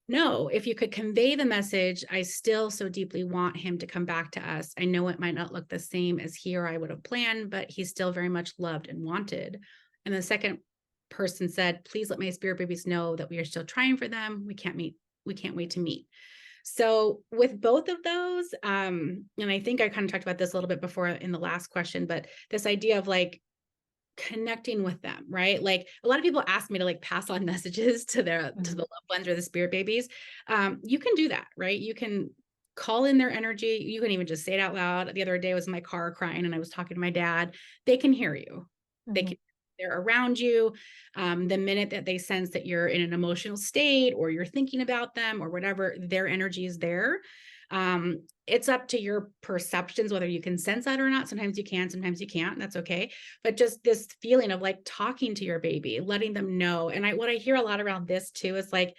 No, if you could convey the message, I still so deeply want him to come back to us. I know it might not look the same as he or I would have planned, but he's still very much loved and wanted. And the second person said, please let my spirit babies know that we are still trying for them. We can't wait to meet. So with both of those, and I think I kind of talked about this a little bit before in the last question, but this idea of like connecting with them, right? Like a lot of people ask me to like pass on messages to the Mhm. loved ones or the spirit babies. You can do that, right? You can call in their energy. You can even just say it out loud. The other day I was in my car crying and I was talking to my dad. They can hear you. They Mhm. can, they're around you. The minute that they sense that you're in an emotional state or you're thinking about them or whatever, their energy is there. It's up to your perceptions whether you can sense that or not. Sometimes you can, sometimes you can't. That's okay. But just this feeling of like talking to your baby, letting them know. And what I hear a lot around this too is like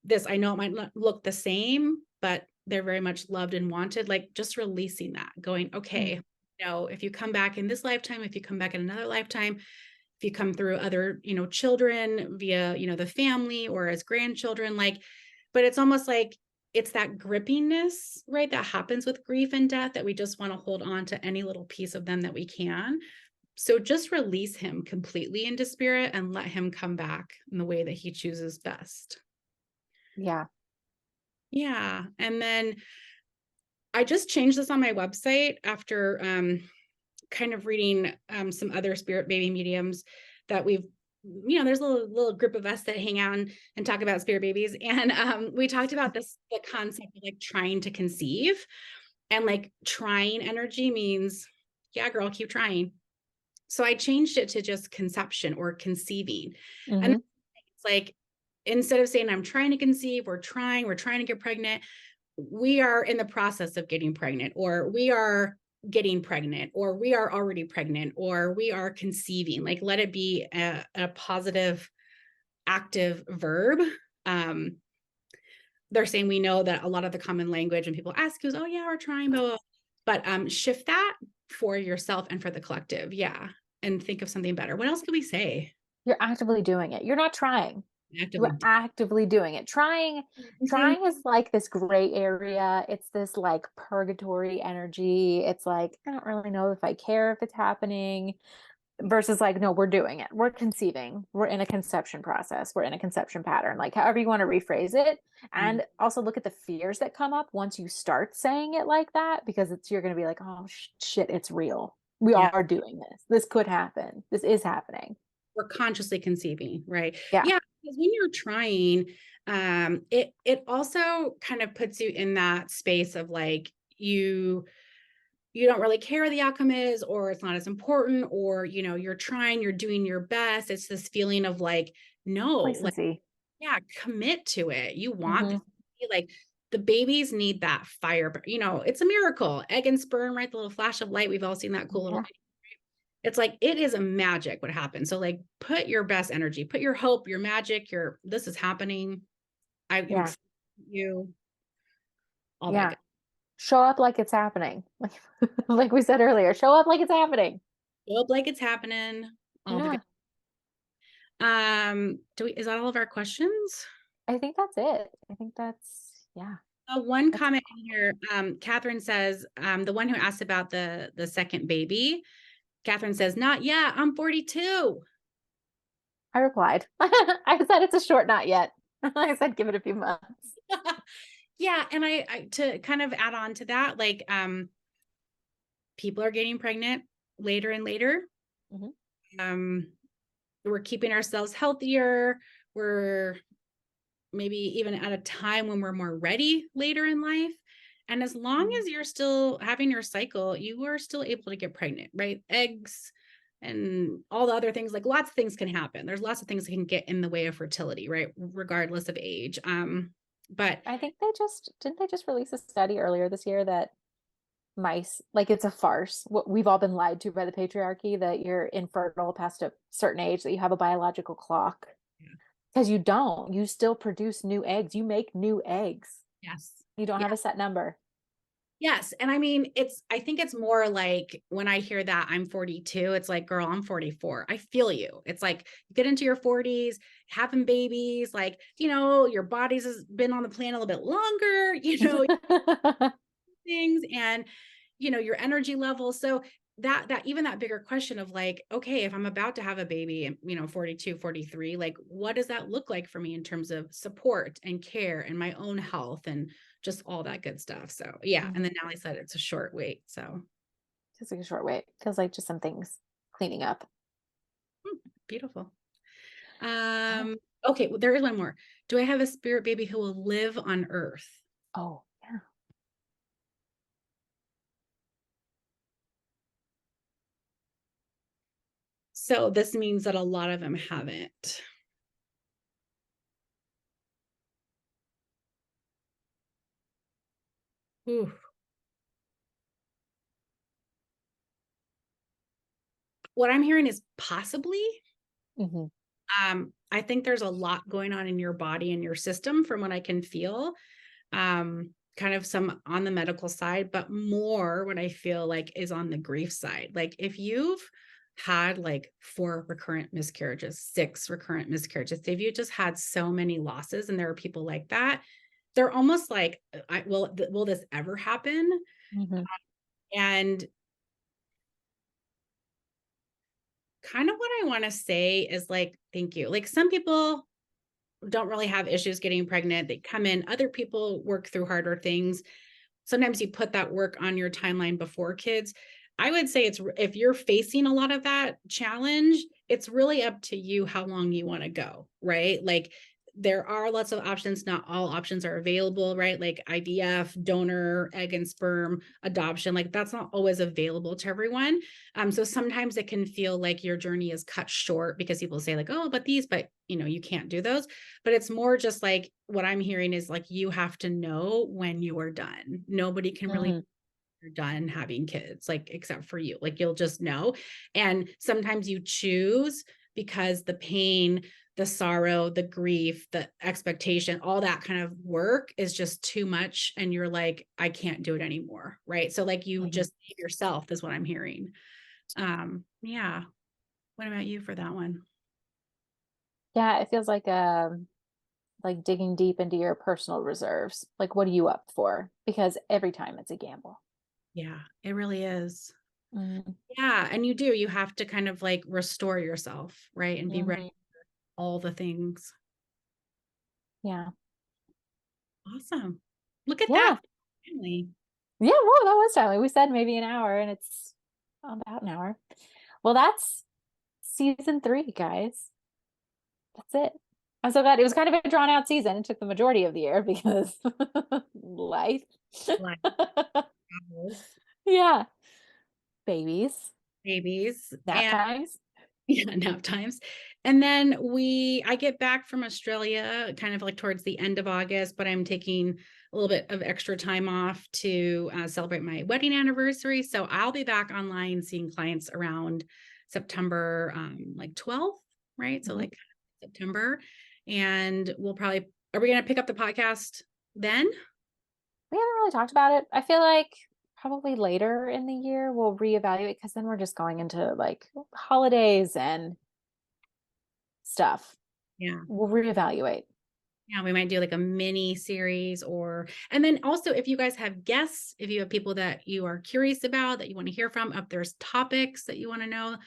this, I know it might not look the same, but they're very much loved and wanted. Like just releasing that, going, okay, Mhm. if you come back in this lifetime, if you come back in another lifetime, if you come through other, children via, the family or as grandchildren, like, but it's almost like it's that grippiness, right? That happens with grief and death that we just want to hold on to any little piece of them that we can. So just release him completely into spirit and let him come back in the way that he chooses best. Yeah. Yeah. And then I just changed this on my website after kind of reading some other spirit baby mediums that we've there's a little group of us that hang out and talk about spirit babies, and we talked about the concept of like trying to conceive, and like trying energy means, yeah girl, keep trying. So I changed it to just conception or conceiving. And Hmm. it's like, instead of saying I'm trying to conceive, we're trying to get pregnant, we are in the process of getting pregnant, or we are getting pregnant, or we are already pregnant, or we are conceiving. Like let it be a positive, active verb. Um, they're saying we know that a lot of the common language when people ask you is, oh yeah, we're trying, but shift that for yourself and for the collective. Yeah. And think of something better. What else could we say? You're actively doing it. You're not trying. You are Actively. actively doing it. Trying is like this gray area. It's this like purgatory energy. It's like, I don't really know if I care if it's happening versus like, no, we're doing it. We're conceiving. We're in a conception process. We're in a conception pattern, like however you want to rephrase it. And also look at the fears that come up once you start saying it like that, because you're going to be like, oh shit, it's real. We Yeah. are doing this. This could happen. This is happening. We're consciously conceiving, right? Yeah. Yeah, because when you're trying, it also kind of puts you in that space of like you don't really care what the outcome is, or it's not as important, or you're trying, you're doing your best. It's this feeling of like, no, like, Complacency. yeah, commit to it. You want Hmm. this to be like, the babies need that fire, but it's a miracle. Egg and sperm, right? The little flash of light. We've all seen that cool little, Yeah. it's like it is a magic what happens. So like put your best energy, put your hope, your magic, your this is happening. I am Yeah. you, all that Yeah. good. Show up like it's happening. Like we said earlier, show up like it's happening. Hope like it's happening. All the good. Yeah. Do we is that all of our questions? I think that's it. I think yeah, One that's it. comment in here, Catherine says, the one who asked about the second baby, Catherine says, not yet, I'm 42. I replied. I said it's a short not yet. I said give it a few months. Yeah, and I to kind of add on to that, like people are getting pregnant later and later. Hmm. Um, we're keeping ourselves healthier. We're maybe even at a time when we're more ready later in life. And as long as you're still having your cycle, you are still able to get pregnant, right? Eggs and all the other things, like lots of things can happen. There's lots of things that can get in the way of fertility, right? Regardless of age. But I think didn't they just release a study earlier this year that mice, like it's a farce. What we've all been lied to by the patriarchy, that you're infertile past a certain age, that you have a biological clock. yeah. Because you don't. You still produce new eggs. You make new eggs. Yes. You don't Yeah. have a set number. Yes. And I mean, I think it's more like when I hear that I'm 42, it's like, girl, I'm 44. I feel you. It's like you get into your 40s, having babies, like, your body's has been on the planet a little bit longer, things and, your energy level. So that even that bigger question of like, okay, if I'm about to have a baby and, 42, 43, like, what does that look like for me in terms of support and care and my own health and just all that good stuff. So yeah. And then Natalie said it's a short wait. So Just like a short wait. Feels like just some things cleaning up. beautiful. Yeah. Okay, well, there is one more. Do I have a spirit baby who will live on Earth? Oh, yeah. So this means that a lot of them haven't. Ooh. What I'm hearing is possibly. Mm-hmm. I think there's a lot going on in your body and your system from what I can feel. Kind of some on the medical side, but more what I feel like is on the grief side. Like if you've had like 4 recurrent miscarriages, 6 recurrent miscarriages, if you just had so many losses, and there are people like that, they're almost like, will this ever happen? Mm-hmm. And kind of what I want to say is like, thank you. Like some people don't really have issues getting pregnant. They come in, other people work through harder things. Sometimes you put that work on your timeline before kids. I would say it's, if you're facing a lot of that challenge, it's really up to you how long you want to go, right? Like there are lots of options. Not all options are available, right? Like IVF, donor, egg and sperm, adoption, like that's not always available to everyone. So sometimes it can feel like your journey is cut short because people say like, oh, but you can't do those. But it's more just like what I'm hearing is like you have to know when you are done. Nobody can really, Mm-hmm. you're done having kids, like except for you. Like you'll just know. And sometimes you choose because the pain, the sorrow, the grief, the expectation, all that kind of work is just too much. And you're like, I can't do it anymore. Right. So like you Mm-hmm. just save yourself is what I'm hearing. Yeah. What about you for that one? Yeah, it feels like digging deep into your personal reserves. Like, what are you up for? Because every time it's a gamble. Yeah, it really is. Mm-hmm. Yeah. And you have to kind of like restore yourself, right? And be ready Mm-hmm. for all the things. Yeah. Awesome. Look at that. Yeah. Family. Yeah. Whoa, that was timely. We said maybe an hour and it's about an hour. Well, that's season 3, guys. That's it. I'm so glad. It was kind of a drawn out season. It took the majority of the year because life. Like travels, Yeah. Babies, babies, nap and times. yeah, nap times. And then I get back from Australia kind of like towards the end of August, but I'm taking a little bit of extra time off to celebrate my wedding anniversary. So I'll be back online seeing clients around September, like 12th, right? So Mhm. like September. And are we going to pick up the podcast then? We haven't really talked about it. I feel like probably later in the year we'll reevaluate because then we're just going into like holidays and stuff. Yeah. We'll reevaluate. Yeah, we might do like a mini series and then also if you guys have guests, if you have people that you are curious about, that you want to hear from, if there's topics that you want to know,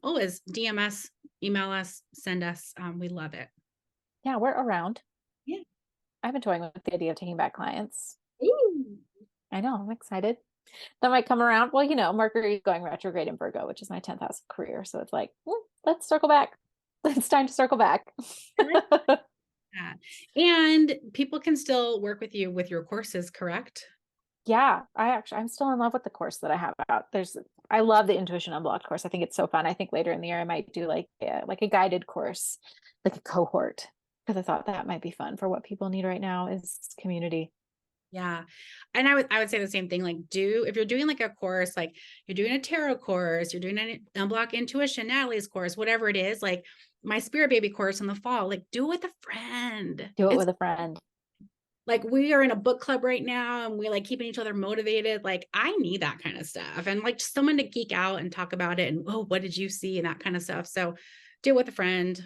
always DM us, email us, send us. We love it. Yeah, we're around. Yeah. I've been toying with the idea of taking back clients. Ooh. I know, I'm excited. That might come around. Well, Mercury going retrograde in Virgo, which is my 10th house of career. So it's like, let's circle back. It's time to circle back. I like that. And people can still work with you with your courses, correct? Yeah, I'm still in love with the course that I have out. I love the Intuition Unblocked course. I think it's so fun. I think later in the year I might do like a guided course, like a cohort, because I thought that might be fun for what people need right now is community. Yeah. And I would say the same thing. Like, if you're doing like a course, like you're doing a tarot course, you're doing an unblock intuition, Natalie's course, whatever it is, like my spirit baby course in the fall, like do it with a friend. Do it It's with a friend. like we are in a book club right now and we like keeping each other motivated. Like I need that kind of stuff. And like just someone to geek out and talk about it and oh, what did you see? And that kind of stuff. So do it with a friend.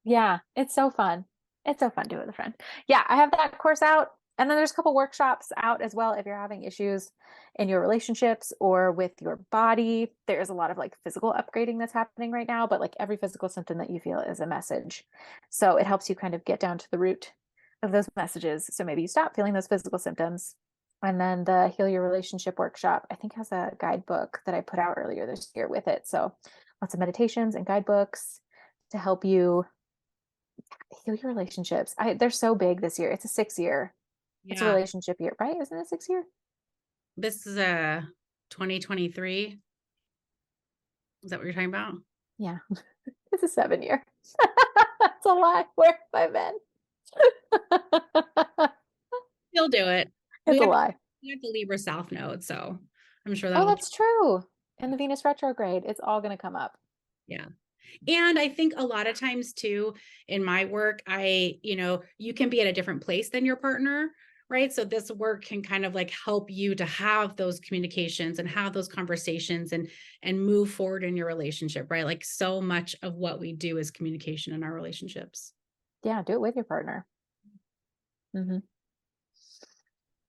Yeah, it's so fun. It's so fun to do it with a friend. Yeah, I have that course out. And then there's a couple workshops out as well if you're having issues in your relationships or with your body. There's a lot of like physical upgrading that's happening right now, but like every physical symptom that you feel is a message. So it helps you kind of get down to the root of those messages. So maybe you stop feeling those physical symptoms. And then the Heal Your Relationship workshop, I think, has a guidebook that I put out earlier this year with it. So lots of meditations and guidebooks to help you heal your relationships. They're so big this year. It's a 6 year. It's a Yeah. relationship year, right? Isn't it 6 year? This is a 2023. Is that what you're talking about? Yeah, it's a 7 year. That's a lie. Where have I been? He'll do it. It's a lie. We have the Libra South Node, so I'm sure Oh, that'll, that's true. And the Venus retrograde, it's all going to come up. yeah. And I think a lot of times too, in my work, you can be at a different place than your partner, right? So this work can kind of like help you to have those communications and have those conversations and move forward in your relationship, right? Like so much of what we do is communication in our relationships. Yeah, do it with your partner. Hmm.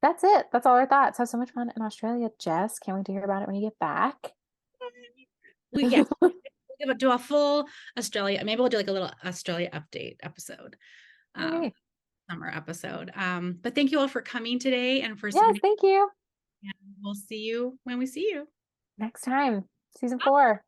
That's it. That's all our thoughts. Have so much fun in Australia, Jess. Can't wait to hear about it when you get back. Yeah, we'll do a full Australia. Maybe we'll do like a little Australia update episode. Um, Okay. Summer episode. But thank you all for coming today and for Yes, submitting. thank you. And we'll see you when we see you. Next time, season 4.